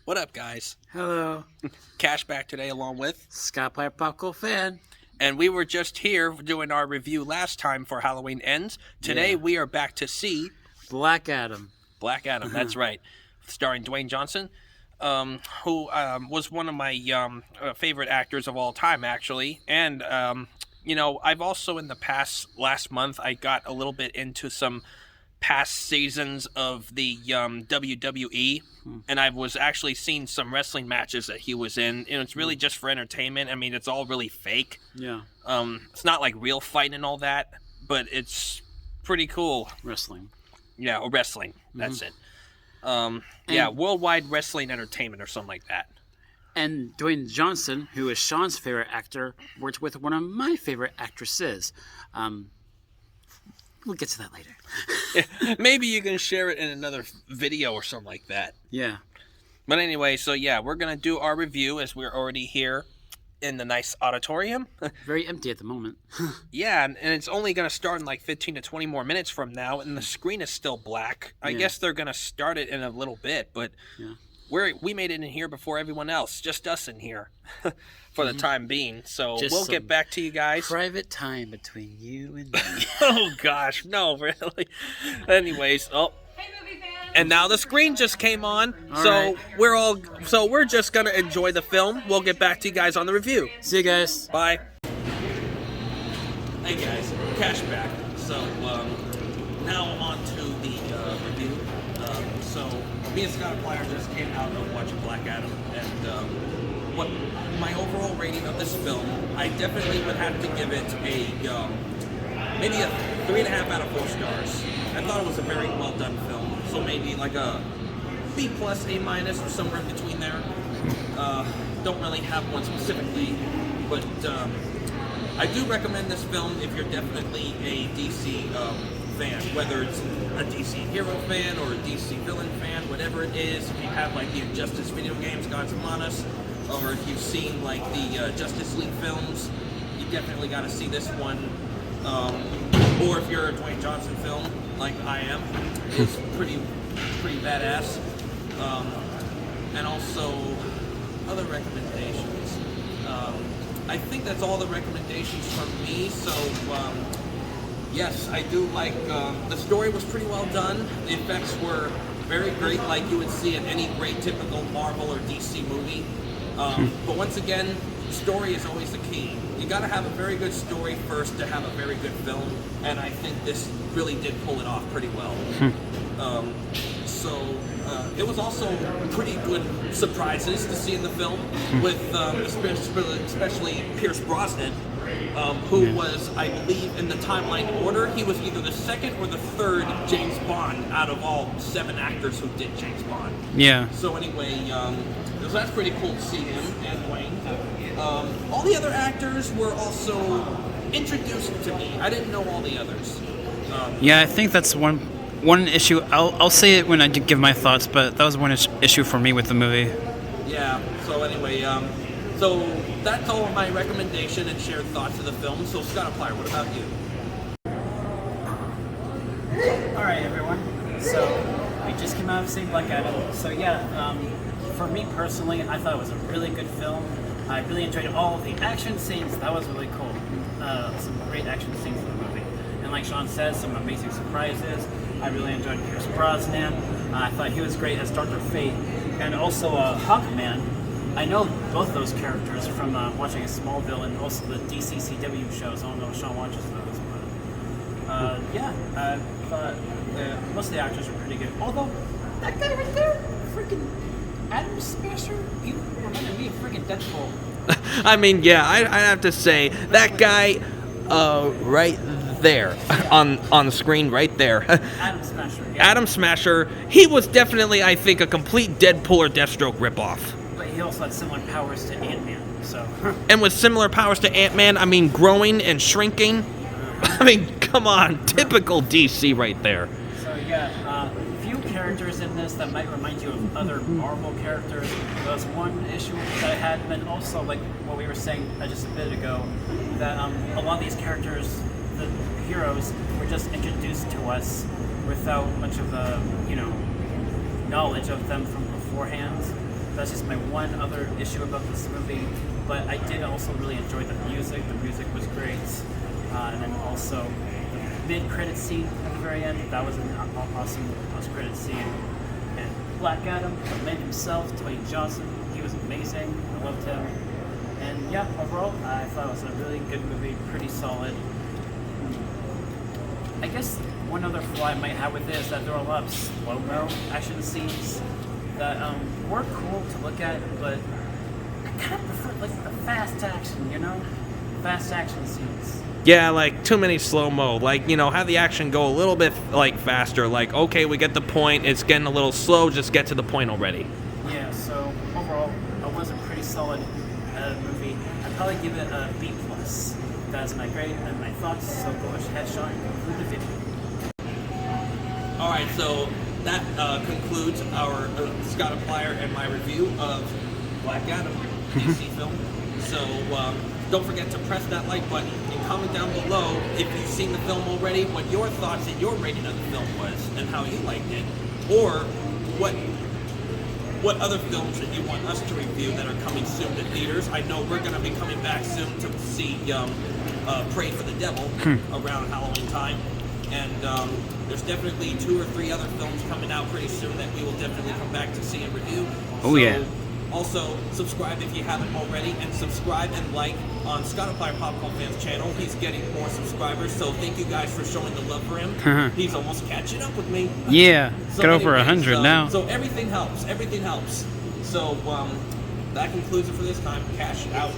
What up, guys? Hello, Cash back today along with, Scottiplier Popcultfan. and we were just here doing our review last time for Halloween Ends. Today Yeah. we are back to see Black Adam. Black Adam. That's right, starring Dwayne Johnson, who was one of my favorite actors of all time, actually. And I've also in the last month I got a little bit into some past seasons of the WWE, and I was actually seeing some wrestling matches that he was in, and it's really just for entertainment. I mean, it's all really fake. Yeah, It's not like real fighting and all that, but it's pretty cool. wrestling. Yeah, or wrestling. That's it. And- Worldwide Wrestling Entertainment or something like that. And Dwayne Johnson, who is Sean's favorite actor, worked with one of my favorite actresses. We'll get to that later. Maybe you can share it in another video or something like that. Yeah. But anyway, so yeah, we're going to do our review as we're already here in the nice auditorium. Very empty at the moment. Yeah, and it's only going to start in like 15 to 20 more minutes from now, and the screen is still black. I guess they're going to start it in a little bit, but Yeah. we made it in here before everyone else, just us in here for the time being. So Just we'll some get back to you guys. Private time between you and me. Oh gosh, no, really. Anyways, and now the screen just came on, so right. we're just gonna enjoy the film. We'll get back to you guys on the review. See you guys. Bye. Hey guys, cash back. So now I'm on to the review. So me and Scottiplier just came out of watching Black Adam, and what my overall rating of this film, I definitely would have to give it a maybe a 3.5 out of 4 stars. I thought it was a very well done film, so maybe like a B plus, A minus, or somewhere in between there. Don't really have one specifically, but I do recommend this film if you're definitely a DC fan, whether it's a DC hero fan or a DC villain fan, whatever it is. If you have like the Injustice video games, Gods Among Us, or if you've seen like the Justice League films, you definitely got to see this one. Or if you're a Dwayne Johnson film, like I am, it's pretty badass. And also other recommendations. I think that's all the recommendations from me. So yes, I do like. The story was pretty well done. The effects were very great, like you would see in any great typical Marvel or DC movie. But once again, story is always the key. You got to have a very good story first to have a very good film, and I think this really did pull it off pretty well. It was also pretty good surprises to see in the film, with especially Pierce Brosnan, who was, I believe, in the timeline order, he was either the second or the third James Bond out of all 7 actors who did James Bond. Yeah. So anyway, so that's pretty cool to see him and Dwayne. All the other actors were also introduced to me. I didn't know all the others. Yeah, I think that's one issue. I'll say it when I give my thoughts, but that was one issue for me with the movie. Yeah. So anyway, so that's all my recommendation and shared thoughts of the film. So Scottiplier, what about you? Alright everyone, so we just came out of seeing Black Adam. So yeah, for me personally, I thought it was a really good film. I really enjoyed all of the action scenes. That was really cool. Some great action scenes in the movie. And like Sean says, some amazing surprises. I really enjoyed Pierce Brosnan. I thought he was great as Dr. Fate. And also Hawkman. I know both those characters from watching Smallville and also the DC CW shows. I don't know if Sean watches those, but I thought most of the actors were pretty good. Although, that guy right there, freaking Adam Smasher, he reminded me of freaking Deadpool. I mean, yeah, I have to say that guy, right there on the screen, right there. Adam Smasher, yeah. Adam Smasher. He was definitely, I think, a complete Deadpool or Deathstroke ripoff. But he also had similar powers to Ant-Man, so... And with similar powers to Ant-Man, I mean, growing and shrinking. I mean, come on, typical DC right there. So yeah, few characters in this that might remind you of other Marvel characters. That was one issue that I had, and then also, like what we were saying just a bit ago, that a lot of these characters, the heroes, were just introduced to us without much of the, knowledge of them from beforehand. That's just my one other issue about this movie. But I did also really enjoy the music. The music was great. And then also the mid-credit scene at the very end. That was an awesome post-credit scene. And Black Adam, the man himself, Dwayne Johnson, he was amazing. I loved him. And yeah, overall, I thought it was a really good movie, pretty solid. I guess one other flaw I might have with it is that there are a lot of slow-mo action scenes that were cool to look at, but I kind of prefer like the fast action, you know? Fast action scenes. Yeah, like too many slow-mo. Like, you know, have the action go a little bit like faster. Like, okay, we get the point. It's getting a little slow. Just get to the point already. Yeah, so overall, it was a pretty solid movie. I'd probably give it a B+. That's my grade and my thoughts, so go ahead, Sean, and conclude the video. Alright, so that concludes our Scottiplier and my review of Black Adam, DC film. So don't forget to press that like button and comment down below if you've seen the film already, what your thoughts and your rating of the film was, and how you liked it, or what other films that you want us to review that are coming soon to theaters. I know we're going to be coming back soon to see Pray for the Devil around Halloween time. And there's definitely 2 or 3 other films coming out pretty soon that we will definitely come back to see and review. Oh, yeah. Also, subscribe if you haven't already, and subscribe and like on Scottiplier Popcultfan's channel. He's getting more subscribers, so thank you guys for showing the love for him. He's almost catching up with me. Yeah, So got over anyways, 100 now. So everything helps. Everything helps. So that concludes it for this time. Cash out.